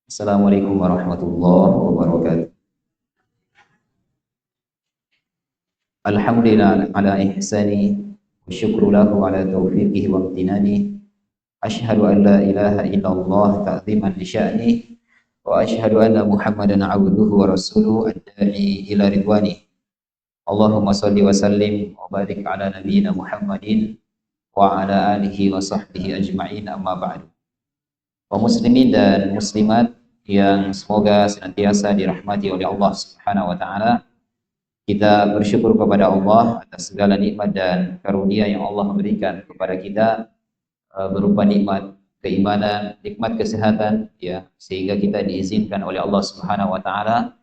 Assalamualaikum warahmatullahi wabarakatuh. Alhamdulillah ala ihsani wa syukru lahu ala taufiqihi wa amtinani. Ashhadu an la ilaha illallah ta'ziman li sya'ni wa ashhadu anna Muhammadan abduhu wa rasuluhu ad-da'i ila ridwani. Allahumma salli wa sallim wa barik ala nabiyyina Muhammadin wa ala alihi wa sahbihi ajma'in, amma ba'du. Kaum muslimin dan muslimat yang semoga senantiasa dirahmati oleh Allah Subhanahu wa taala. Kita bersyukur kepada Allah atas segala nikmat dan karunia yang Allah berikan kepada kita, berupa nikmat keimanan, nikmat kesehatan, ya, sehingga kita diizinkan oleh Allah Subhanahu wa taala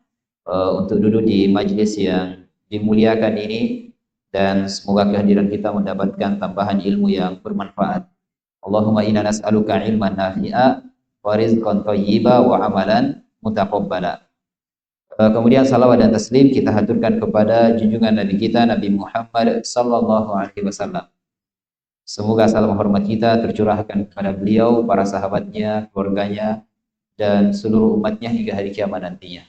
untuk duduk di majlis yang dimuliakan ini, dan semoga kehadiran kita mendapatkan tambahan ilmu yang bermanfaat. Allahumma inna nas'aluka ilman nafi'a wa rizqan thayyiba wa amalan mutaqabbala. Kemudian salawat dan taslim kita haturkan kepada junjungan Nabi kita Nabi Muhammad sallallahu alaihi wasallam. Semoga salam hormat kita tercurahkan kepada beliau, para sahabatnya, keluarganya, dan seluruh umatnya hingga hari kiamat nantinya.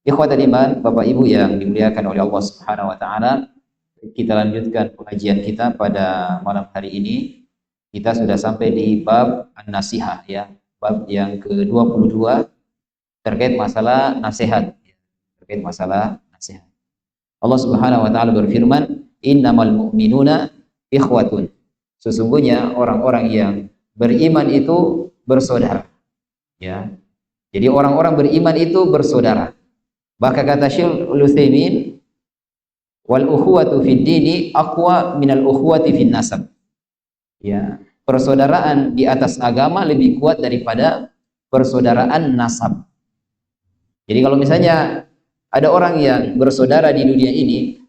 Ikhwatal iman, Bapak Ibu yang dimuliakan oleh Allah Subhanahu wa taala, kita lanjutkan pengajian kita pada malam hari ini. Kita sudah sampai di bab An-Nasihah, ya, bab yang ke-22 terkait masalah nasihat. Terkait masalah nasihat. Allah Subhanahu wa taala berfirman, "Innamal mu'minuna ikhwatun." Sesungguhnya orang-orang yang beriman itu bersaudara. Ya. Jadi orang-orang beriman itu bersaudara. Bahkan kata Syekh Al-Utsaimin, "Wal ukhuwatu fid dini aqwa minal ukhuwati fin nasab." Ya, persaudaraan di atas agama lebih kuat daripada persaudaraan nasab. Jadi kalau misalnya ada orang yang bersaudara di dunia ini,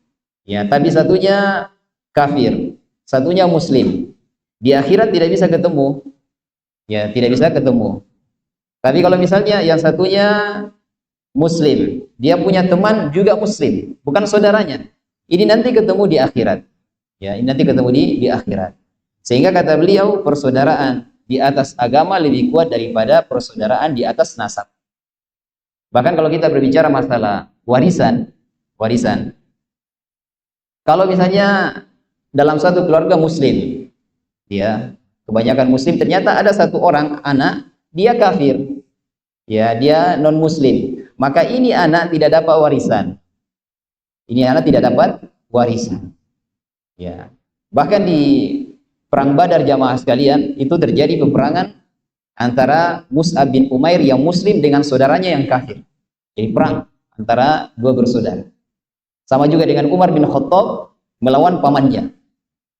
ya, tapi satunya kafir, satunya muslim, di akhirat tidak bisa ketemu, ya, tidak bisa ketemu. Tapi kalau misalnya yang satunya muslim, dia punya teman juga muslim, bukan saudaranya, ini nanti ketemu di akhirat, ya, ini nanti ketemu di akhirat. Sehingga kata beliau, persaudaraan di atas agama lebih kuat daripada persaudaraan di atas nasab. Bahkan kalau kita berbicara masalah warisan, kalau misalnya dalam satu keluarga muslim, ya, kebanyakan muslim, ternyata ada satu orang anak, dia kafir, ya, dia non muslim, maka ini anak tidak dapat warisan. Ini anak tidak dapat warisan. Ya. Bahkan di Perang Badar jamaah sekalian, itu terjadi peperangan antara Mus'ab bin Umair yang muslim dengan saudaranya yang kafir. Jadi perang antara dua bersaudara. Sama juga dengan Umar bin Khattab melawan pamannya.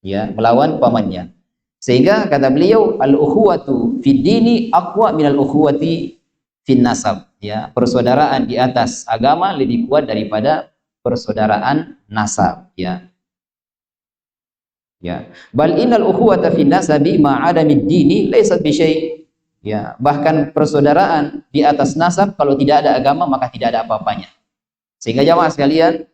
Ya, melawan pamannya. Sehingga kata beliau, al-ukhuwatu fid dini aqwa minal ukhuwati fin nasab. Ya, persaudaraan di atas agama lebih kuat daripada persaudaraan nasab, ya. Ya, bal innal ukhuwata fin nasabi ma'adamid dini laysat bi syai'. Ya, bahkan persaudaraan di atas nasab kalau tidak ada agama maka tidak ada apa-apanya. Sehingga jamaah sekalian,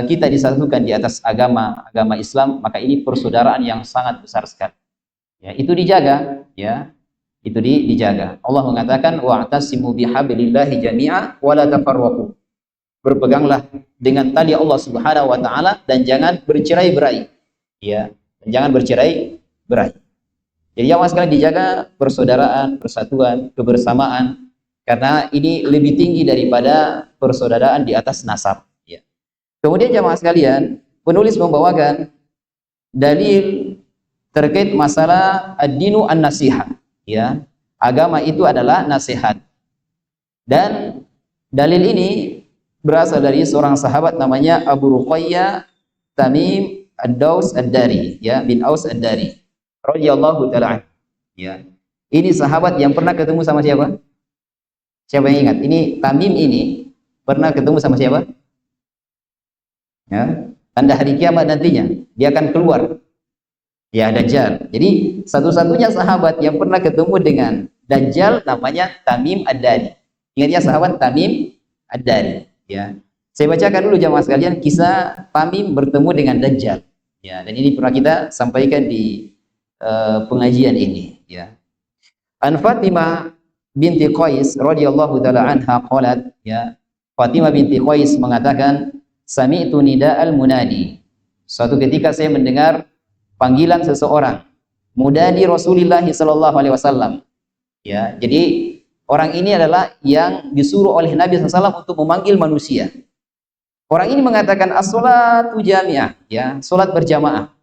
kita disatukan di atas agama Islam, maka ini persaudaraan yang sangat besar sekali. Ya, itu dijaga, ya. Itu dijaga. Allah mengatakan wa'tasimu bihablillahi jami'a wa la tafarraqu. Berpeganglah dengan tali Allah Subhanahu wa taala dan jangan bercerai-berai. Ya, jangan bercerai-berai. Jadi jamaah sekalian, dijaga persaudaraan, persatuan, kebersamaan, karena ini lebih tinggi daripada persaudaraan di atas nasab. Ya. Kemudian jamaah sekalian, penulis membawakan dalil terkait masalah ad-dinu an-nasihah. Ya, agama itu adalah nasihat. Dan dalil ini berasal dari seorang sahabat namanya Abu Ruqayyah Tamim Ad-Daus Ad-Dari, ya, bin Aus Ad-Dari radhiyallahu taala. Ya. Ini sahabat yang pernah ketemu sama siapa? Siapa yang ingat? Ini Tamim ini pernah ketemu sama siapa? Ya, tanda hari kiamat nantinya dia akan keluar. Ya, Dajjal. Jadi satu-satunya sahabat yang pernah ketemu dengan Dajjal namanya Tamim Ad-Dari. Ingat ya, sahabat Tamim Ad-Dari, ya. Saya bacakan dulu jamaah sekalian kisah Tamim bertemu dengan Dajjal. Ya, dan ini pernah kita sampaikan di pengajian ini. Ya. An Fatimah binti Qais radhiyallahu taala anha qalat, ya, Fatimah binti Qais mengatakan, sami'tu nida'al munadi. Suatu ketika saya mendengar panggilan seseorang, munadi Rasulullah sallallahu alaihi wasallam. Ya, jadi orang ini adalah yang disuruh oleh Nabi SAW untuk memanggil manusia. Orang ini mengatakan as-salatu jami'ah, ya, salat berjamaah.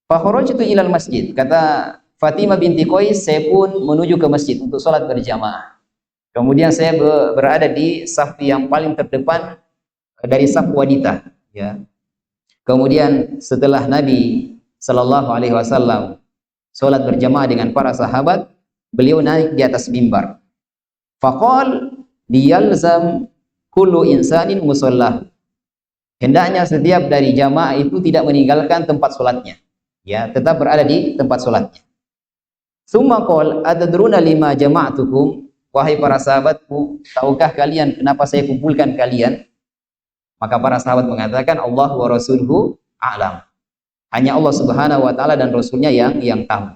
Fa kharajtu ilal masjid. Kata Fatimah binti Qais, saya pun menuju ke masjid untuk salat berjamaah. Kemudian saya berada di saf yang paling terdepan dari saf wanita, ya. Kemudian setelah Nabi sallallahu alaihi wasallam salat berjamaah dengan para sahabat, beliau naik di atas mimbar. Faqal liyalzam kullu insanin musallah. Hendaknya setiap dari jamaah itu tidak meninggalkan tempat salatnya, ya, tetap berada di tempat salatnya. Summa qala atadruna lima jama'tukum, wahai para sahabatku, tahukah kalian kenapa saya kumpulkan kalian? Maka para sahabat mengatakan, Allah wa rasuluhu a'lam. Hanya Allah Subhanahu wa taala dan rasulnya yang tahu.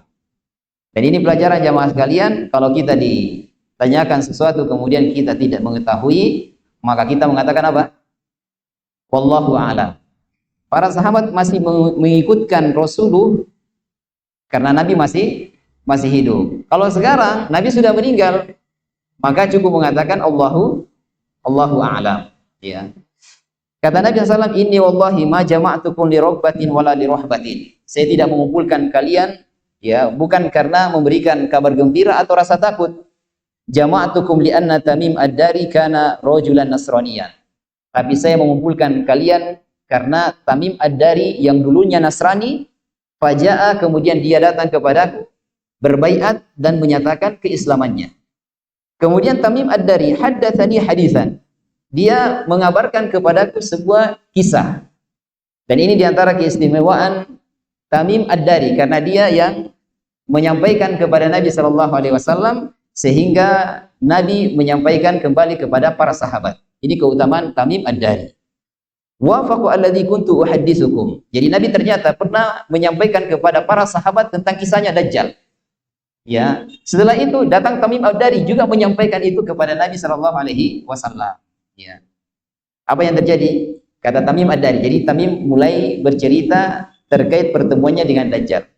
Dan ini pelajaran jamaah sekalian, kalau kita ditanyakan sesuatu kemudian kita tidak mengetahui, maka kita mengatakan apa? Wallahu a'lam. Para sahabat masih mengikutkan Rasulullah karena Nabi masih hidup. Kalau sekarang Nabi sudah meninggal, maka cukup mengatakan Allahu a'lam, ya. Kata Nabi SAW, inni wallahi ma jama'tukum li rabbatin wala li rahbatin. Saya tidak mengumpulkan kalian, ya, bukan karena memberikan kabar gembira atau rasa takut. Jama'tukum li anna Tamim ad-Dari kana rajulan nasraniyan. Tapi saya mengumpulkan kalian karena Tamim ad-Dari yang dulunya Nasrani, faja'a, kemudian dia datang kepadaku, berbaiat dan menyatakan keislamannya. Kemudian Tamim ad-Dari haddatsani haditsan. Dia mengabarkan kepadaku sebuah kisah. Dan ini diantara keistimewaan Tamim ad-Dari, karena dia yang menyampaikan kepada Nabi sallallahu alaihi wasallam sehingga Nabi menyampaikan kembali kepada para sahabat. Ini keutamaan Tamim ad-Dari. Wafaqu alladzi kuntu uhadditsukum. Jadi Nabi ternyata pernah menyampaikan kepada para sahabat tentang kisahnya Dajjal. Ya, setelah itu datang Tamim ad-Dari juga menyampaikan itu kepada Nabi sallallahu alaihi wasallam. Ya. Apa yang terjadi? Kata Tamim ad-Dari. Jadi Tamim mulai bercerita terkait pertemuannya dengan Dajjal.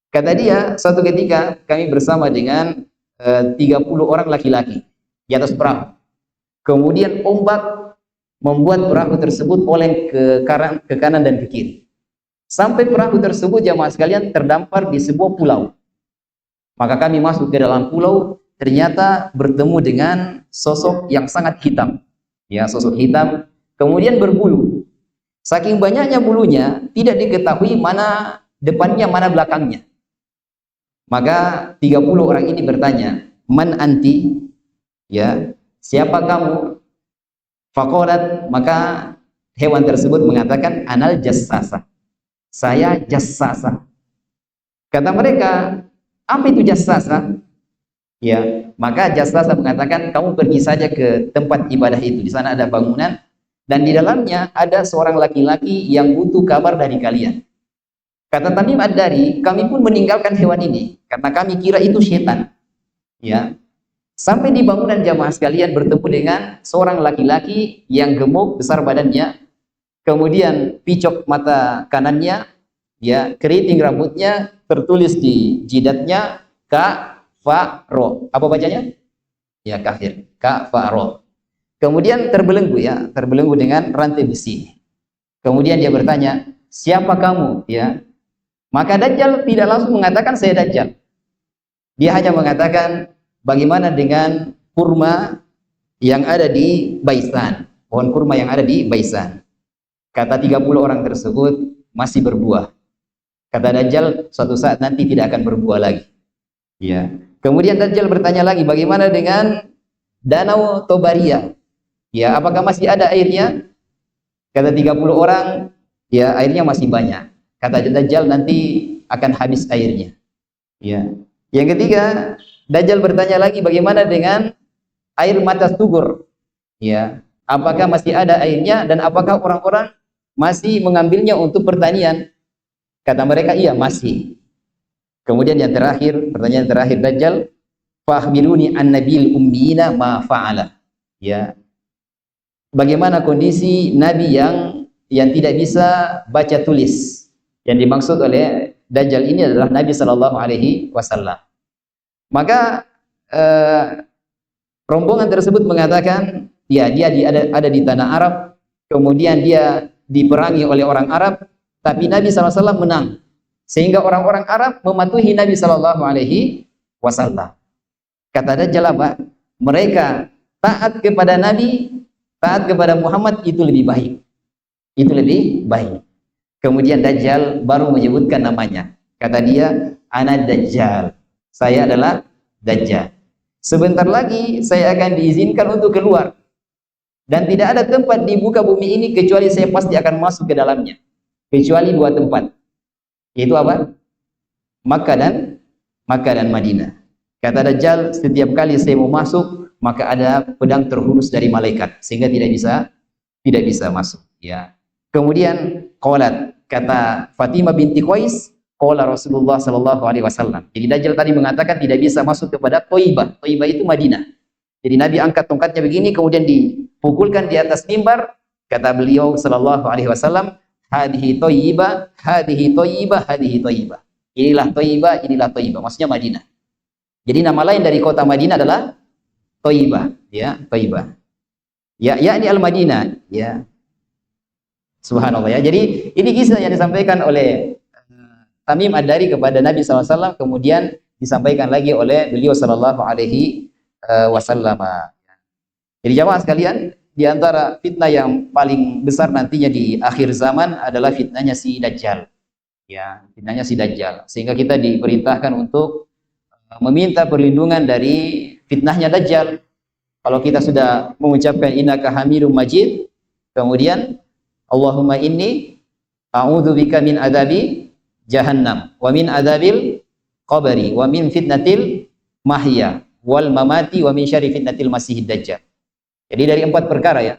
Kata dia, suatu ketika kami bersama dengan 30 orang laki-laki di atas perahu. Kemudian ombak membuat perahu tersebut oleng ke kanan dan ke kiri. Sampai perahu tersebut, jamaah sekalian, terdampar di sebuah pulau. Maka kami masuk ke dalam pulau, ternyata bertemu dengan sosok yang sangat hitam. Ya, sosok hitam, kemudian berbulu. Saking banyaknya bulunya, tidak diketahui mana depannya, mana belakangnya. Maka 30 orang ini bertanya, man anti? Ya, siapa kamu? Faqalat, maka hewan tersebut mengatakan, anal jassasa. Saya jassasa. Kata mereka, apa itu jassasa? Ya, maka jassasa mengatakan, kamu pergi saja ke tempat ibadah itu. Di sana ada bangunan dan di dalamnya ada seorang laki-laki yang butuh kabar dari kalian. Kata Tamim ad-Dari, kami pun meninggalkan hewan ini karena kami kira itu setan. Ya. Sampai di bangunan jamaah sekalian bertemu dengan seorang laki-laki yang gemuk, besar badannya, kemudian picok mata kanannya, ya, keriting rambutnya, tertulis di jidatnya kafaro. Apa bacanya? Ya, kafir. Kafaro. Kemudian terbelenggu, ya, terbelenggu dengan rantai besi. Kemudian dia bertanya, siapa kamu? Ya. Maka Dajjal tidak langsung mengatakan saya Dajjal. Dia hanya mengatakan, bagaimana dengan kurma yang ada di Baisan? Pohon kurma yang ada di Baisan. Kata 30 orang tersebut, masih berbuah. Kata Dajjal, suatu saat nanti tidak akan berbuah lagi. Ya. Kemudian Dajjal bertanya lagi, bagaimana dengan Danau Tobaria? Ya, apakah masih ada airnya? Kata 30 orang, ya, airnya masih banyak. Kata Dajjal, nanti akan habis airnya. Ya. Yang ketiga, Dajjal bertanya lagi, bagaimana dengan air mata Tugur? Ya, apakah masih ada airnya dan apakah orang-orang masih mengambilnya untuk pertanian? Kata mereka, iya, masih. Kemudian yang terakhir, pertanyaan terakhir Dajjal, Fahbiruni an nabil ummiyina ma fa'ala. Ya. Bagaimana kondisi nabi yang tidak bisa baca tulis? Yang dimaksud oleh Dajjal ini adalah Nabi sallallahu alaihi wasallam. Maka rombongan tersebut mengatakan, ya dia ada di tanah Arab, kemudian dia diperangi oleh orang Arab, tapi Nabi SAW menang, sehingga orang-orang Arab mematuhi Nabi SAW. Kata Dajjal apa? Mereka taat kepada Nabi, taat kepada Muhammad itu lebih baik. Itu lebih baik. Kemudian Dajjal baru menyebutkan namanya. Kata dia, ana Dajjal. Saya adalah Dajjal. Sebentar lagi saya akan diizinkan untuk keluar. Dan tidak ada tempat di muka bumi ini kecuali saya pasti akan masuk ke dalamnya. Kecuali dua tempat. Yaitu apa? Makkah dan Madinah. Kata Dajjal, setiap kali saya mau masuk, maka ada pedang terhunus dari malaikat sehingga tidak bisa masuk, ya. Kemudian qalat, kata Fatimah binti Qais, qala Rasulullah sallallahu alaihi wasallam. Jadi Dajjal tadi mengatakan tidak bisa masuk kepada Thaibah. Thaibah itu Madinah. Jadi Nabi angkat tongkatnya begini, kemudian dipukulkan di atas mimbar. Kata beliau sallallahu alaihi wasallam, hadhihi Thaibah, hadhihi Thaibah, hadhihi Thaibah. Inilah Thaibah, inilah Thaibah. Maksudnya Madinah. Jadi nama lain dari kota Madinah adalah Thaibah, ya, Thaibah. Ya, yakni Al-Madinah, ya. Subhanallah, ya. Jadi ini kisah yang disampaikan oleh Tamim Ad-Dari kepada Nabi SAW, kemudian disampaikan lagi oleh beliau sallallahu alaihi wasallam. Jadi jamaah sekalian, di antara fitnah yang paling besar nantinya di akhir zaman adalah fitnahnya si Dajjal. Ya, fitnahnya si Dajjal. Sehingga kita diperintahkan untuk meminta perlindungan dari fitnahnya Dajjal. Kalau kita sudah mengucapkan innaka hamidum majid, kemudian Allahumma inni a'udzubika min adzabi jahannam wa min adzabil qabri wa min fitnatil mahya wal mamati wa min syarri fitnatil masihid dajjal. Jadi dari 4 perkara, ya.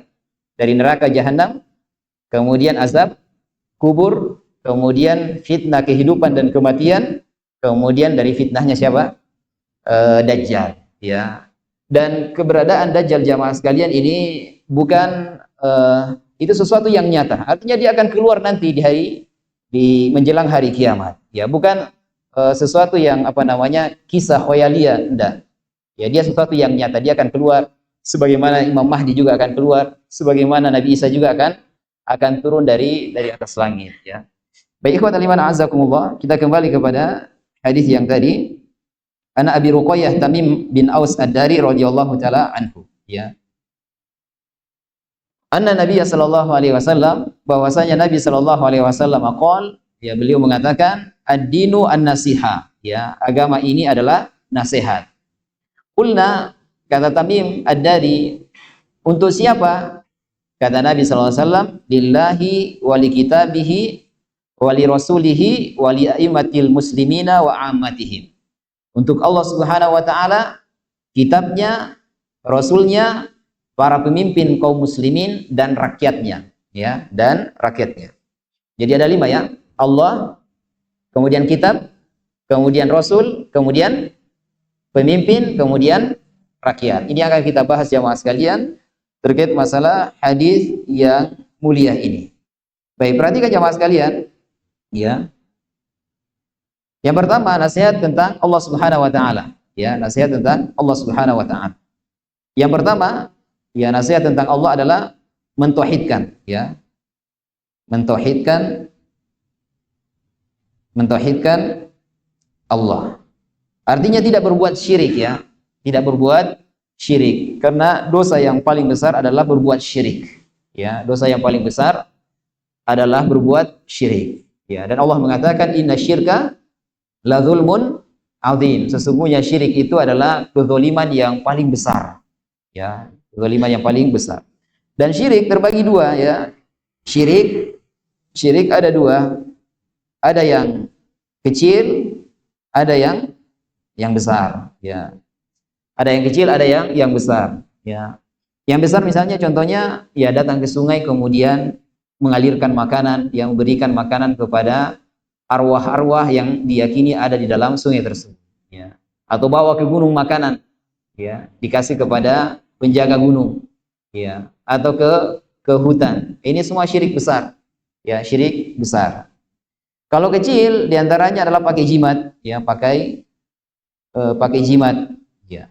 Dari neraka jahanam, kemudian azab kubur, kemudian fitnah kehidupan dan kematian, kemudian dari fitnahnya siapa? Dajjal, ya. Dan keberadaan Dajjal jamaah sekalian ini bukan itu sesuatu yang nyata. Artinya dia akan keluar nanti di menjelang hari kiamat. Ya, bukan sesuatu yang kisah khoyalia, enggak. Ya, dia sesuatu yang nyata. Dia akan keluar sebagaimana Imam Mahdi juga akan keluar, sebagaimana Nabi Isa juga akan turun dari atas langit, ya. Baik, ikhwatal iman a'azzakumullah, kita kembali kepada hadis yang tadi. Ana Abi Ruqayyah Tamim bin Aus Ad-Dari radhiyallahu taala anhu, ya. Anna Nabi sallallahu alaihi wasallam, bahwasanya Nabi sallallahu alaihi wasallam qol, ya, beliau mengatakan ad-dinu an-nasiha, ya, agama ini adalah nasihat. Qulna, kata Tamim Ad-Dari, untuk siapa? Kata Nabi sallallahu alaihi wasallam, lillahi wa li kitabihi wa li rasulihi wa li a'immatil muslimina wa ammatihim. Untuk Allah Subhanahu wa taala, kitabnya, rasulnya, para pemimpin kaum muslimin dan rakyatnya, ya, dan rakyatnya. Jadi ada 5, ya. Allah, kemudian kitab, kemudian rasul, kemudian pemimpin, kemudian rakyat. Ini akan kita bahas jamaah sekalian terkait masalah hadis yang mulia ini. Baik, perhatikan jamaah sekalian, ya. Yang pertama, nasihat tentang Allah Subhanahu wa taala, ya, nasihat tentang Allah Subhanahu wa taala. Yang pertama, ya, nasihat tentang Allah adalah mentauhidkan, ya. Mentauhidkan Allah. Artinya tidak berbuat syirik, ya. Tidak berbuat syirik, karena dosa yang paling besar adalah berbuat syirik, ya. Dosa yang paling besar adalah berbuat syirik, ya. Dan Allah mengatakan inna syirka la zulmun adzim. Sesungguhnya syirik itu adalah kezaliman yang paling besar, ya. Kezaliman yang paling besar. Dan syirik terbagi 2, ya. Syirik ada 2. Ada yang kecil, ada yang besar, ya. Ada yang kecil, ada yang besar, ya. Yang besar misalnya contohnya, ya, datang ke sungai kemudian mengalirkan makanan, yang memberikan makanan kepada arwah-arwah yang diyakini ada di dalam sungai tersebut, ya. atau bawa ke gunung makanan, ya, dikasih kepada penjaga gunung, ya, atau ke hutan. Ini semua syirik besar, ya, syirik besar. Kalau kecil diantaranya adalah pakai jimat, ya, pakai jimat, ya,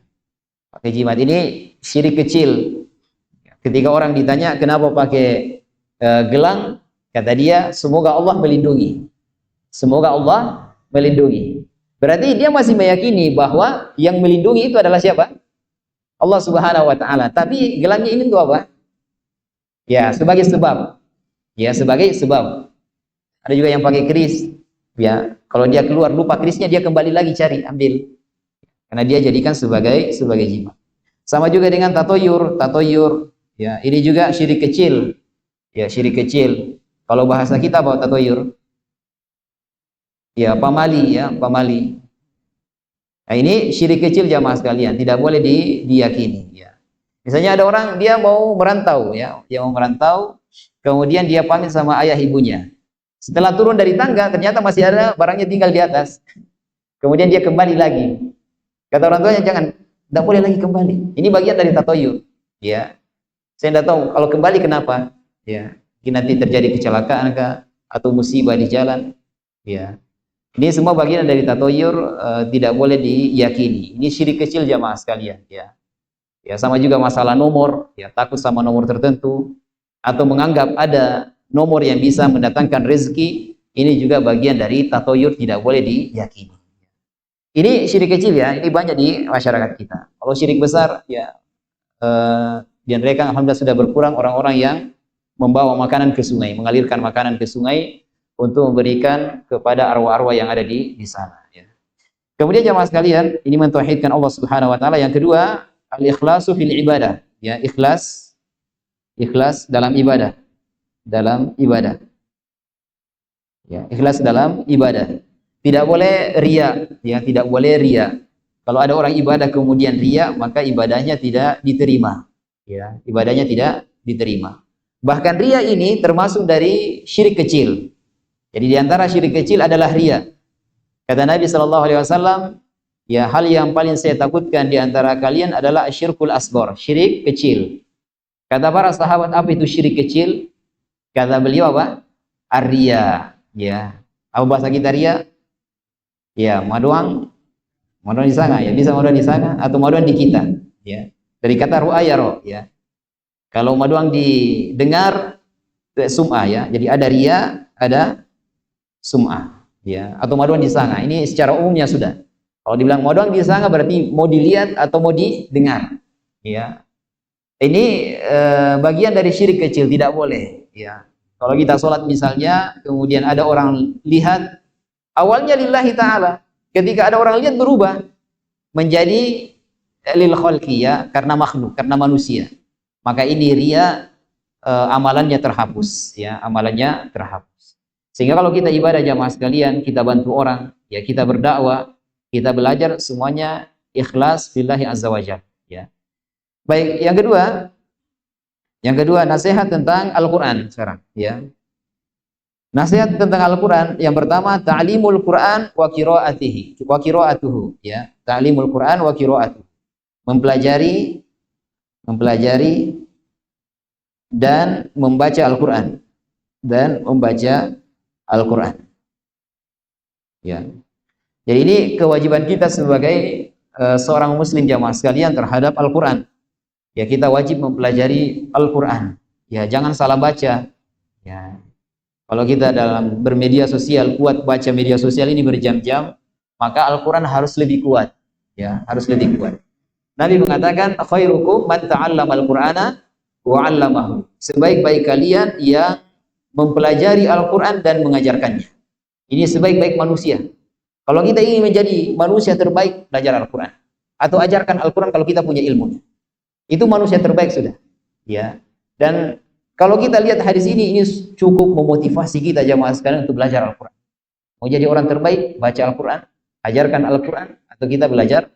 pakai jimat ini syirik kecil. Ketika orang ditanya kenapa pakai gelang, kata dia semoga Allah melindungi, semoga Allah melindungi. Berarti dia masih meyakini bahwa yang melindungi itu adalah siapa? Allah Subhanahu wa taala. Tapi gelangnya ini untuk apa? Ya, sebagai sebab. Ya, sebagai sebab. Ada juga yang pakai keris. Ya, kalau dia keluar lupa kerisnya, dia kembali lagi cari, ambil. Karena dia jadikan sebagai jimat. Sama juga dengan tatoyur, ya, ini juga syirik kecil. Ya, syirik kecil. Kalau bahasa kita bahwa tatoyur, ya, pamali, ya, pamali. Nah, ini syirik kecil jamaah sekalian, tidak boleh diyakini, ya. Misalnya ada orang dia mau merantau, ya, dia mau merantau, kemudian dia pamit sama ayah ibunya. Setelah turun dari tangga, ternyata masih ada barangnya tinggal di atas. Kemudian dia kembali lagi. Kata orang tuanya, jangan, tidak boleh lagi kembali. Ini bagian dari tatoyur, ya. Saya tidak tahu kalau kembali kenapa, ya. Nanti terjadi kecelakaan kah, atau musibah di jalan, ya. Ini semua bagian dari tatoyur, tidak boleh diyakini. Ini syirik kecil jamaah sekalian, ya. Ya, sama juga masalah nomor, ya, takut sama nomor tertentu atau menganggap ada nomor yang bisa mendatangkan rezeki, ini juga bagian dari tatoyur, tidak boleh diyakini. Ini syirik kecil, ya, ini banyak di masyarakat kita. Kalau syirik besar, ya, di mereka alhamdulillah sudah berkurang orang-orang yang membawa makanan ke sungai, mengalirkan makanan ke sungai untuk memberikan kepada arwah-arwah yang ada di sana, ya. Kemudian jamaah sekalian, ini mentauhidkan Allah Subhanahu wa taala. Yang kedua, al-ikhlasu fil ibadah, ya, ikhlas dalam ibadah, ya, ikhlas dalam ibadah. Tidak boleh riya, ya, tidak boleh riya. Kalau ada orang ibadah kemudian riya, maka ibadahnya tidak diterima, ya, ibadahnya tidak diterima. Bahkan riya ini termasuk dari syirik kecil. Jadi di antara syirik kecil adalah riya. Kata Nabi sallallahu alaihi wasallam, ya, hal yang paling saya takutkan di antara kalian adalah syirkul asghar, syirik kecil. Kata para sahabat, apa itu syirik kecil? Kata beliau apa? Ar-riya, ya. Apa bahasa kita riya? Ya, maduang di sana, ya, bisa maduang di sana atau maduang di kita, ya. Dari kata ru'ayaro, ya. Kalau maduang didengar, sum'ah, ya. Jadi ada riya, ada sum'ah, ya, atau maduang di sana. Ini secara umumnya sudah. Kalau dibilang maduang di sana berarti mau dilihat atau mau didengar, ya. Ini bagian dari syirik kecil, tidak boleh, ya. Kalau kita sholat misalnya, kemudian ada orang lihat, awalnya lillahi ta'ala, ketika ada orang lihat berubah menjadi lil khalqi, ya, karena makhluk, karena manusia, maka ini riya, amalannya terhapus, ya, amalannya terhapus. Sehingga kalau kita ibadah jamaah sekalian, kita bantu orang, ya, kita berdakwah, kita belajar, semuanya ikhlas billahi azza wajalla, ya. Baik, yang kedua nasihat tentang Al-Qur'an sekarang, ya. Nasihat tentang Al-Qur'an yang pertama, ta'limul Qur'an wa qira'atuhu, ya. Ta'limul Qur'an wa qira'atuhu. Mempelajari dan membaca Al-Qur'an. Ya. Jadi ini kewajiban kita sebagai seorang muslim jamaah sekalian terhadap Al-Qur'an. Ya, kita wajib mempelajari Al-Qur'an. Ya, jangan salah baca. Ya. Kalau kita dalam bermedia sosial, kuat baca media sosial ini berjam-jam, maka Al-Qur'an harus lebih kuat. Ya, harus lebih kuat. Nabi mengatakan, khairukum man ta'allamal Qur'ana wa 'allamahu. Sebaik-baik kalian yang mempelajari Al-Qur'an dan mengajarkannya. Ini sebaik-baik manusia. Kalau kita ingin menjadi manusia terbaik, belajar Al-Qur'an atau ajarkan Al-Qur'an kalau kita punya ilmunya. Itu manusia terbaik sudah. Ya. Dan kalau kita lihat hadis ini cukup memotivasi kita jamaah sekalian untuk belajar Al-Qur'an. Mau jadi orang terbaik, baca Al-Qur'an, ajarkan Al-Qur'an, atau kita belajar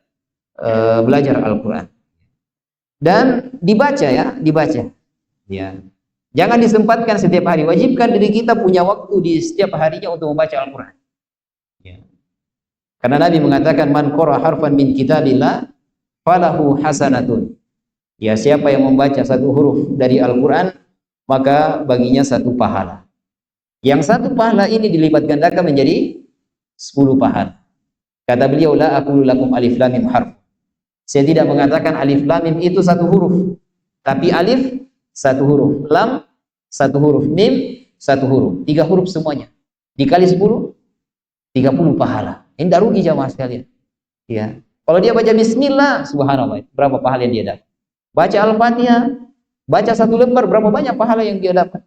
Al-Qur'an. Dan dibaca, ya, dibaca. Ya. Jangan disempatkan setiap hari. Wajibkan diri kita punya waktu di setiap harinya untuk membaca Al-Qur'an. Ya. Karena Nabi mengatakan man qara harfan min kitabillah falahu hasanatun. Ya, siapa yang membaca satu huruf dari Al-Qur'an maka baginya satu pahala. Yang satu pahala ini dilipat gandakan menjadi 10 pahala. Kata beliau, la aqulu lakum alif lam mim harf. Saya tidak mengatakan alif lam mim itu satu huruf, tapi alif satu huruf, lam satu huruf, mim satu huruf, 3 huruf semuanya. Dikali 10, 30 pahala. Ini tidak rugi jamaah sekalian. Ya. Kalau dia baca bismillah, subhanallah, berapa pahala yang dia dapat? Baca Al-Fatihah, baca satu lembar, berapa banyak pahala yang dia dapat?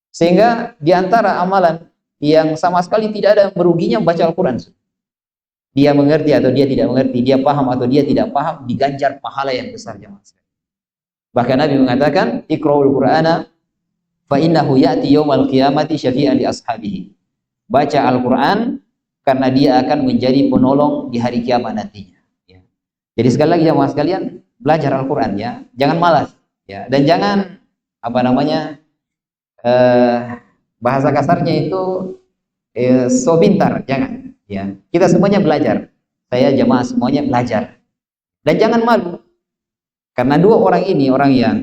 Sehingga di antara amalan yang sama sekali tidak ada meruginya baca Al-Quran. Dia mengerti atau dia tidak mengerti, dia paham atau dia tidak paham, diganjar pahala yang besar jamaah sekalian. Bahkan Nabi mengatakan, Iqra'ul Qur'ana fa innahu ya'ti yaumal qiyamati syafi'an li ashabihi. Baca Al-Quran karena dia akan menjadi penolong di hari kiamat nantinya. Ya. Jadi sekali lagi jamaah sekalian, belajar Al-Quran ya, jangan malas ya, dan jangan bahasa kasarnya itu so pintar, jangan ya. Kita semuanya belajar, saya jamaah semuanya belajar, dan jangan malu karena dua orang ini, orang yang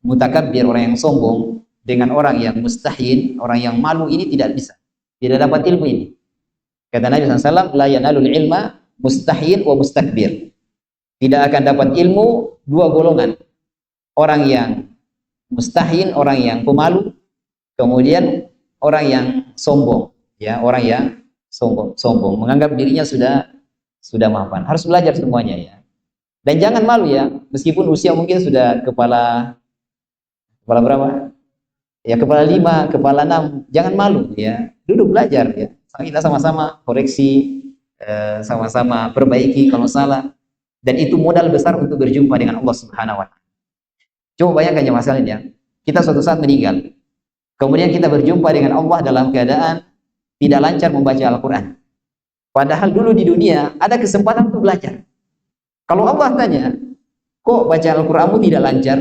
mutakabbir, orang yang sombong, dengan orang yang mustahyin, orang yang malu, ini tidak bisa, tidak dapat ilmu ini. Kata Nabi SAW, la yanalul ilma mustahyin wa mustakbir. Tidak akan dapat ilmu dua golongan, orang yang mustahyin, orang yang pemalu, kemudian orang yang sombong, ya, orang yang sombong, menganggap dirinya sudah mapan. Harus belajar semuanya ya. Dan jangan malu ya, meskipun usia mungkin sudah kepala berapa? Ya, kepala 5, kepala 6, jangan malu ya. Duduk belajar ya. Kita sama-sama koreksi, sama-sama perbaiki kalau salah. Dan itu modal besar untuk berjumpa dengan Allah Subhanahu wa Ta'ala. Coba bayangkan ya masalahnya, kita suatu saat meninggal. Kemudian kita berjumpa dengan Allah dalam keadaan tidak lancar membaca Al-Quran. Padahal dulu di dunia ada kesempatan untuk belajar. Kalau Allah tanya, kok baca Al-Quranmu tidak lancar?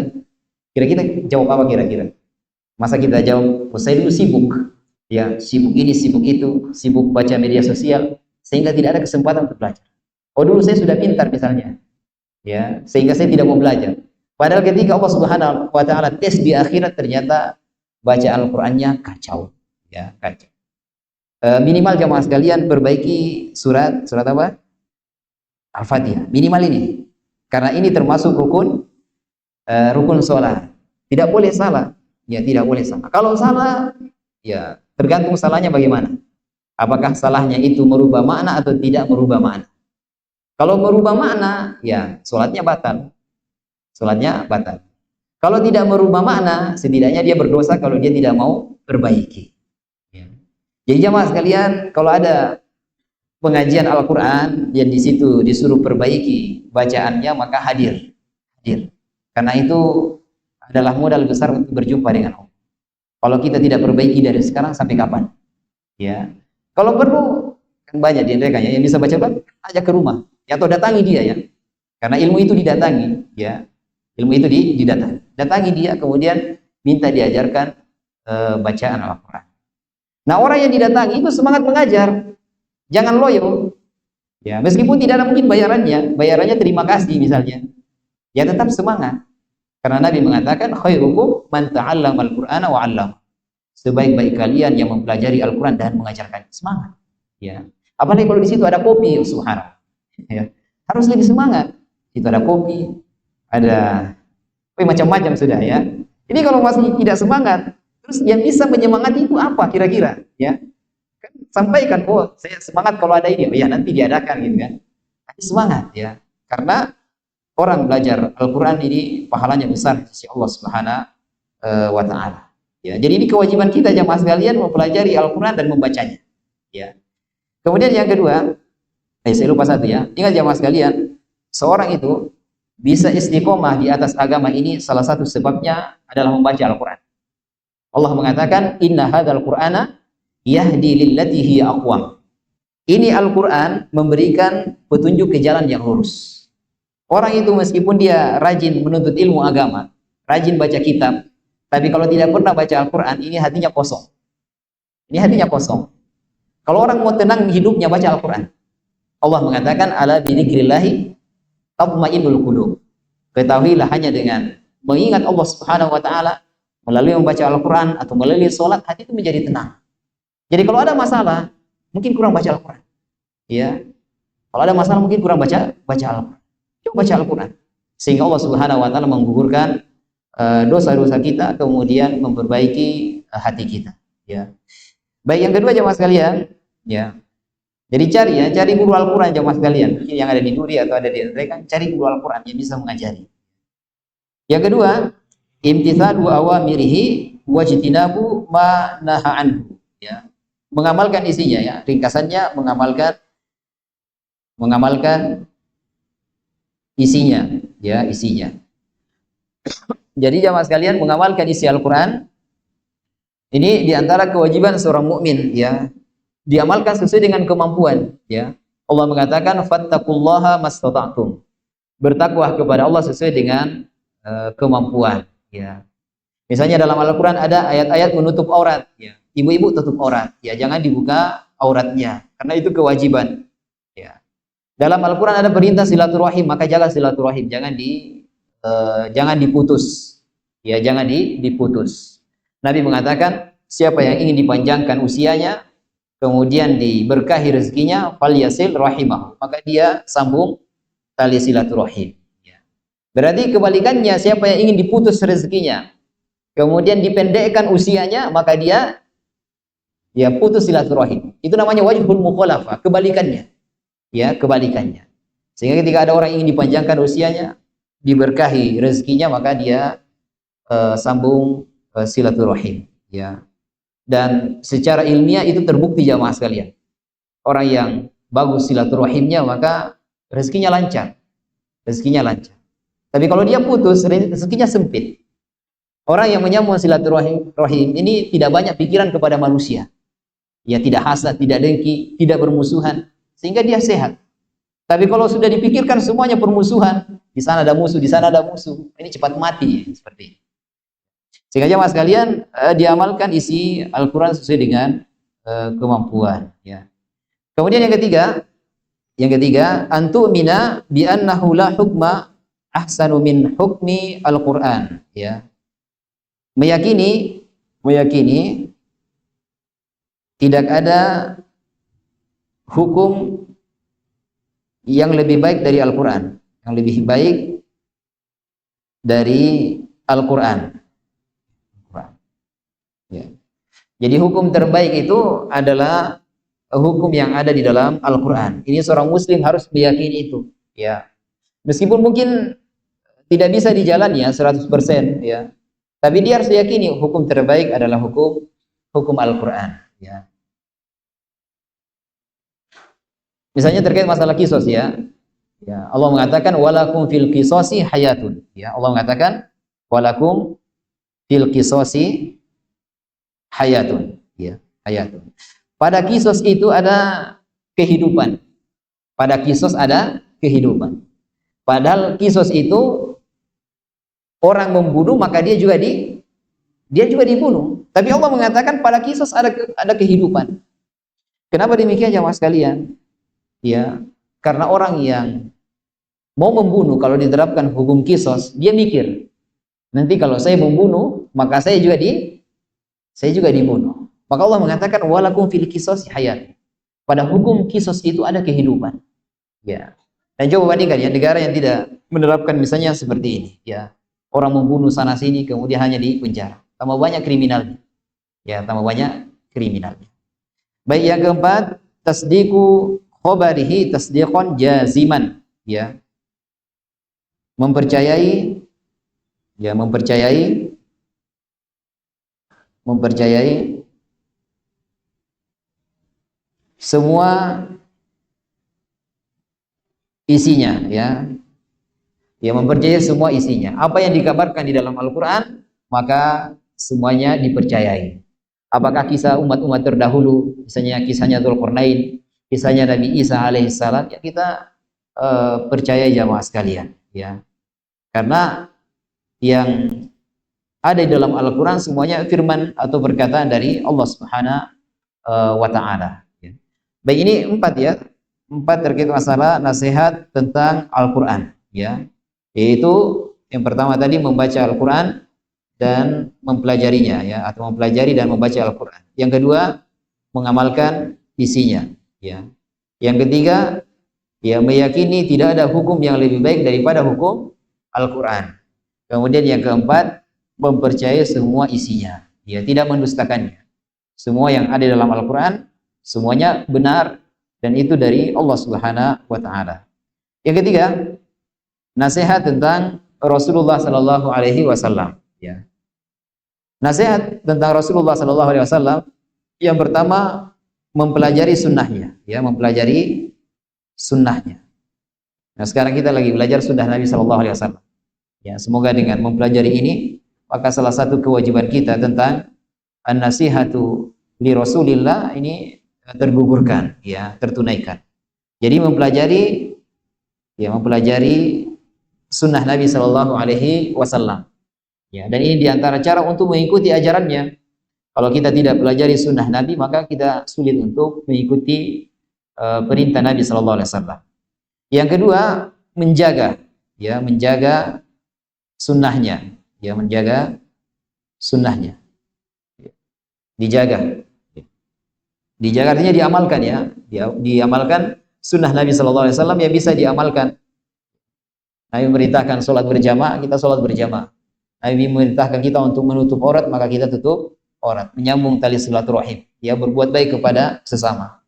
Kira-kira jawab apa kira-kira? Masa kita jawab, oh, saya dulu sibuk. Ya, sibuk ini, sibuk itu, sibuk baca media sosial, sehingga tidak ada kesempatan untuk belajar. Oh, dulu saya sudah pintar misalnya. Ya, sehingga saya tidak mau belajar. Padahal ketika Allah Subhanahu wa Ta'ala tes di akhirat, ternyata baca Al-Qur'annya kacau. Ya, kacau. Minimal jamaah sekalian perbaiki surat apa? Al-Fatihah. Minimal ini. Karena ini termasuk rukun sholat. Tidak boleh salah. Ya, tidak boleh salah. Kalau salah, ya tergantung salahnya bagaimana. Apakah salahnya itu merubah makna atau tidak merubah makna. Kalau merubah makna, ya sholatnya batal. Sholatnya batal. Kalau tidak merubah makna, setidaknya dia berdosa kalau dia tidak mau perbaiki. Ya. Jadi jamaah sekalian, kalau ada pengajian Al-Quran yang di situ disuruh perbaiki bacaannya, maka hadir. Karena itu adalah modal besar untuk berjumpa dengan Allah. Kalau kita tidak perbaiki dari sekarang, sampai kapan? Ya. Kalau perlu, kan banyak di mereka yang bisa baca Quran, ajak ke rumah. Ya, atau datangi dia ya. Karena ilmu itu didatangi, ya. Ilmu itu didatangi. Datangi dia, kemudian minta diajarkan bacaan Al-Quran. Nah, orang yang didatangi itu semangat mengajar. Jangan loyo. Ya, meskipun tidak ada mungkin bayarannya terima kasih misalnya. Ya, tetap semangat. Karena Nabi mengatakan, khairukum man ta'allama al-Qur'ana wa 'allama. Sebaik-baik kalian yang mempelajari Al-Quran dan mengajarkan. Semangat. Ya. Apalagi kalau di situ ada kopi, subhanallah. Ya. Harus lebih semangat. Itu ada kopi, ada macam-macam sudah ya. Ini kalau masih tidak semangat, terus yang bisa menyemangati itu apa kira-kira? Ya. Kan sampaikan, oh saya semangat kalau ada ini, oh, ya nanti diadakan gitu kan. Tapi semangat ya. Karena orang belajar Al-Quran ini pahalanya besar di sisi Allah Subhanahu wa Ta'ala. Ya, jadi ini kewajiban kita jamaah sekalian mempelajari Al-Quran dan membacanya. Ya. Kemudian yang kedua, saya lupa satu ya. Ingat jamaah sekalian, seorang itu bisa istiqomah di atas agama ini, salah satu sebabnya adalah membaca Al-Quran. Allah mengatakan, Inna hadzal Qur'ana yahdi lillati hiya aqwam. Ini Al-Quran memberikan petunjuk ke jalan yang lurus. Orang itu meskipun dia rajin menuntut ilmu agama, rajin baca kitab, tapi kalau tidak pernah baca Al-Quran, ini hatinya kosong. Ini hatinya kosong. Kalau orang mau tenang hidupnya, baca Al-Quran. Allah mengatakan ala bidzikrillah tatmainnul qulub. Ketahuilah hanya dengan mengingat Allah Subhanahu wa taala melalui membaca Al-Qur'an atau melalui salat, hati itu menjadi tenang. Jadi kalau ada masalah, mungkin kurang baca Al-Qur'an. Ya. Kalau ada masalah mungkin kurang baca Al-Qur'an. Coba baca Al-Qur'an. Sehingga Allah Subhanahu wa taala menggugurkan dosa-dosa kita, kemudian memperbaiki hati kita, ya. Baik, yang kedua jemaah sekalian, ya. Jadi cari guru Al-Qur'an jemaah sekalian. Mungkin yang ada di Duri atau ada di Rekan, cari guru Al-Qur'an yang bisa mengajari. Yang kedua, imtithalu awamirihi wajtinabu ma naha anhu, ya. Mengamalkan isinya, ya. Ringkasannya mengamalkan isinya, ya, isinya. Jadi jamaah sekalian, mengamalkan isi Al-Qur'an ini diantara kewajiban seorang mukmin, ya. Diamalkan sesuai dengan kemampuan, ya. Allah mengatakan fattaqullaha mastata'tum. Bertakwa kepada Allah sesuai dengan kemampuan, ya. Misalnya dalam Al-Qur'an ada ayat-ayat menutup aurat, ya. Ibu-ibu tutup aurat, ya, jangan dibuka auratnya karena itu kewajiban, ya. Dalam Al-Qur'an ada perintah silaturahim, maka jaga silaturahim, jangan diputus, ya, jangan diputus. Nabi mengatakan siapa yang ingin dipanjangkan usianya kemudian diberkahi rezekinya, falyasil rahimah, maka dia sambung tali silaturahim, ya. Berarti kebalikannya, siapa yang ingin diputus rezekinya kemudian dipendekkan usianya, maka dia putus silaturahim. Itu namanya wajhul mukhalafah, kebalikannya, ya, kebalikannya. Sehingga ketika ada orang ingin dipanjangkan usianya, diberkahi rezekinya, maka dia sambung silaturahim, ya. Dan secara ilmiah itu terbukti jamaah sekalian. Orang yang bagus silaturahimnya, maka rezekinya lancar. Rezekinya lancar. Tapi kalau dia putus, rezekinya sempit. Orang yang menyambung silaturahim ini tidak banyak pikiran kepada manusia. Ya, tidak hasad, tidak dengki, tidak bermusuhan, sehingga dia sehat. Tapi kalau sudah dipikirkan semuanya permusuhan, di sana ada musuh, di sana ada musuh, ini cepat mati, ya, seperti ini. Sehingga jemaah sekalian, diamalkan isi Al-Qur'an sesuai dengan kemampuan, ya. Kemudian yang ketiga, antu'mina bi annahu la hukma ahsanu min hukmi Al-Qur'an, ya. Meyakini tidak ada hukum yang lebih baik dari Al-Qur'an, yang lebih baik dari Al-Qur'an. Ya. Jadi hukum terbaik itu adalah hukum yang ada di dalam Al-Qur'an. Ini seorang muslim harus meyakini itu, ya. Meskipun mungkin tidak bisa dijalani, ya, 100%, ya. Tapi dia harus meyakini hukum terbaik adalah hukum Al-Qur'an, ya. Misalnya terkait masalah kisos, ya. Ya, Allah mengatakan walakum fil qisasi hayatun, ya. Allah mengatakan walakum fil qisasi hayatun, ya, hayatun. Pada kisos itu ada kehidupan. Pada kisos ada kehidupan. Padahal kisos itu orang membunuh, maka dia juga dibunuh. Tapi Allah mengatakan pada kisos ada kehidupan. Kenapa demikian jemaah sekalian? Ya, karena orang yang mau membunuh, kalau diterapkan hukum kisos, dia mikir, nanti kalau saya membunuh, maka saya juga dibunuh. Maka Allah mengatakan walakum fil qisas hayat. Pada hukum kisos itu ada kehidupan. Ya. Dan coba bandingkan, ya, negara yang tidak menerapkan misalnya seperti ini, ya. Orang membunuh sana sini kemudian hanya di penjara. Tambah banyak kriminalnya. Ya, tambah banyak kriminalnya. Baik, yang keempat, tasdiqu khabarihi tasdiqan jaziman, ya. Mempercayai semua isinya, ya. Ya, mempercayai semua isinya. Apa yang dikabarkan di dalam Al-Qur'an, maka semuanya dipercayai. Apakah kisah umat-umat terdahulu, misalnya kisahnya Dzulqarnain, kisahnya Nabi Isa alaihissalam, ya kita percaya jamaah sekalian, ya. Karena yang ada di dalam Al-Qur'an semuanya firman atau perkataan dari Allah Subhanahu wa taala, ya. Baik, ini 4, ya. 4 terkait masalah nasihat tentang Al-Qur'an, ya. Yaitu yang pertama tadi membaca Al-Qur'an dan mempelajarinya, ya, atau mempelajari dan membaca Al-Qur'an. Yang kedua, mengamalkan isinya, ya. Yang ketiga, ya, meyakini tidak ada hukum yang lebih baik daripada hukum Al-Qur'an. Kemudian yang keempat, mempercayai semua isinya, ya, tidak mendustakannya. Semua yang ada dalam Al-Qur'an semuanya benar dan itu dari Allah Subhanahu wa taala. Yang ketiga, nasihat tentang Rasulullah sallallahu alaihi wasallam, ya. Nasihat tentang Rasulullah sallallahu alaihi wasallam yang pertama mempelajari sunnahnya, ya, mempelajari sunnahnya. Nah, sekarang kita lagi belajar sunnah Nabi sallallahu alaihi wasallam. Ya, semoga dengan mempelajari ini maka salah satu kewajiban kita tentang an-nasihatu li Rasulillah ini tergugurkan, ya, tertunaikan. Jadi mempelajari, ya, mempelajari sunnah Nabi sallallahu alaihi wasallam. Ya, dan ini diantara cara untuk mengikuti ajarannya. Kalau kita tidak pelajari sunnah Nabi, maka kita sulit untuk mengikuti perintah Nabi sallallahu alaihi wasallam. Yang kedua, menjaga, ya, menjaga sunnahnya, ya, menjaga sunnahnya. Dijaga. Dijaga artinya diamalkan, ya. Diamalkan sunnah Nabi sallallahu alaihi wasallam yang bisa diamalkan. Nabi memerintahkan sholat berjamaah, kita sholat berjamaah. Nabi memerintahkan kita untuk menutup aurat, maka kita tutup aurat. Menyambung tali silaturahim, ya, berbuat baik kepada sesama.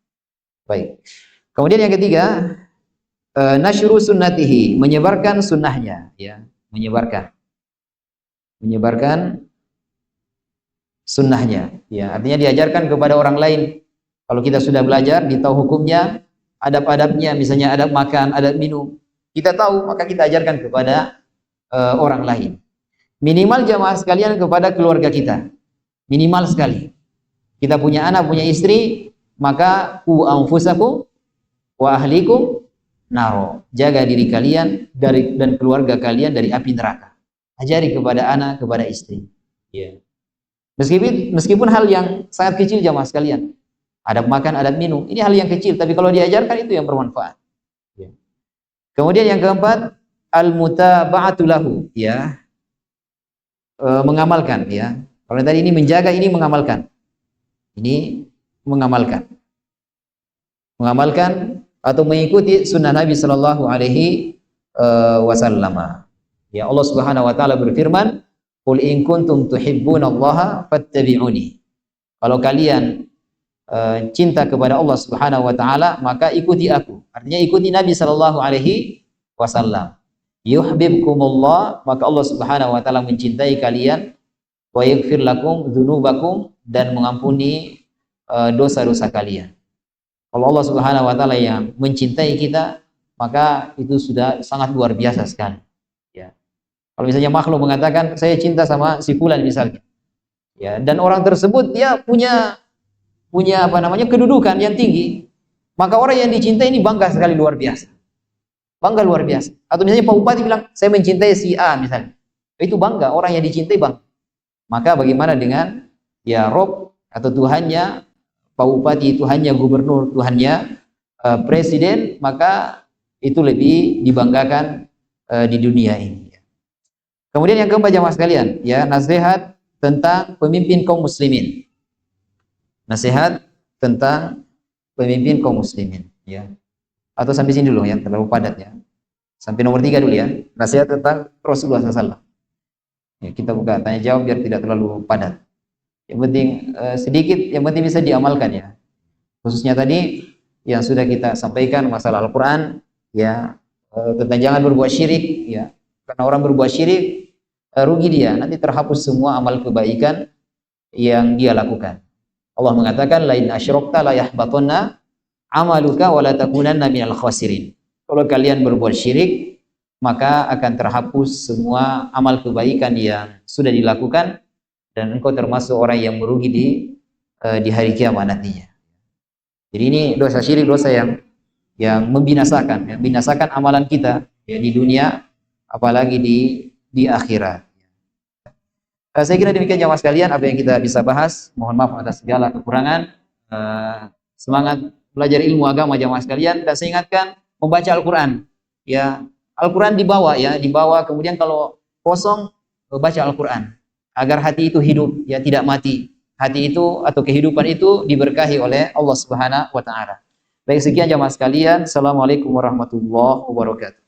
Baik. Kemudian yang ketiga, nasyru sunnatihi, menyebarkan sunnahnya, ya, menyebarkan sunnahnya, ya, artinya diajarkan kepada orang lain. Kalau kita sudah belajar, ditahu hukumnya, adab-adabnya, misalnya adab makan, adab minum, kita tahu, maka kita ajarkan kepada orang lain. Minimal jamaah sekalian kepada keluarga kita, minimal sekali. Kita punya anak, punya istri, maka qu anfusakum wa ahlikum naro, jaga diri kalian dan keluarga kalian dari api neraka. Ajari kepada anak, kepada istri, ya. Meskipun hal yang sangat kecil jamaah sekalian, adab makan, adab minum, ini hal yang kecil, tapi kalau diajarkan itu yang bermanfaat, ya. Kemudian yang keempat, al-mutaba'atu lahu, ya, mengamalkan, ya. Kalau tadi ini menjaga, ini mengamalkan. Ini mengamalkan atau mengikuti sunnah Nabi sallallahu alaihi wasallam. Ya, Allah Subhanahu wa taala berfirman, "Qul in kuntum tuhibbunallaha fattabi'uni." Kalau kalian cinta kepada Allah Subhanahu wa taala, maka ikuti aku. Artinya ikuti Nabi sallallahu alaihi wasallam. Yuhibbukumullah, maka Allah Subhanahu wa taala mencintai kalian, wa yaghfir lakum dzunubakum, dan mengampuni dosa-dosa kalian. Kalau Allah Subhanahu wa taala yang mencintai kita, maka itu sudah sangat luar biasa sekali, ya. Kalau misalnya makhluk mengatakan saya cinta sama si fulan misalnya, ya, dan orang tersebut dia punya kedudukan yang tinggi, maka orang yang dicintai ini bangga sekali, luar biasa. Bangga luar biasa. Atau misalnya Pak Bupati bilang, saya mencintai si A misalnya. Itu bangga, orang yang dicintai bangga. Maka bagaimana dengan, ya, Rob atau Tuhannya, Pak Bupati Tuhannya, gubernur Tuhannya, presiden, maka itu lebih dibanggakan di dunia ini. Kemudian yang keempat jamaah sekalian, ya, nasihat tentang pemimpin kaum muslimin. Nasihat tentang pemimpin kaum muslimin, ya. Atau sampai sini dulu, ya, terlalu padat, ya. Sampai nomor 3 dulu, ya. Nasihat tentang Rasulullah SAW. Ya, kita buka tanya jawab biar tidak terlalu padat. Yang penting sedikit, yang penting bisa diamalkan, ya. Khususnya tadi yang sudah kita sampaikan masalah Al-Quran, ya, tentang jangan berbuat syirik, ya. Karena orang berbuat syirik, rugi dia, nanti terhapus semua amal kebaikan yang dia lakukan. Allah mengatakan, lain asyrakta la yahbatunna amaluka wa la takunanna minal khasirin. Kalau kalian berbuat syirik, maka akan terhapus semua amal kebaikan yang sudah dilakukan dan engkau termasuk orang yang merugi di hari kiamat nantinya. Jadi ini dosa syirik, dosa yang membinasakan, yang membinasakan amalan kita, ya, di dunia, apalagi di akhirat. Saya kira demikian jamaah sekalian apa yang kita bisa bahas. Mohon maaf atas segala kekurangan. Semangat belajar ilmu agama jamaah sekalian, dan saya ingatkan membaca Al-Qur'an. Ya, Al-Qur'an dibawa ya, dibawa, kemudian kalau kosong baca Al-Qur'an agar hati itu hidup ya, tidak mati. Hati itu atau kehidupan itu diberkahi oleh Allah Subhanahu wa taala. Baik, sekian jamaah sekalian. Assalamualaikum warahmatullahi wabarakatuh.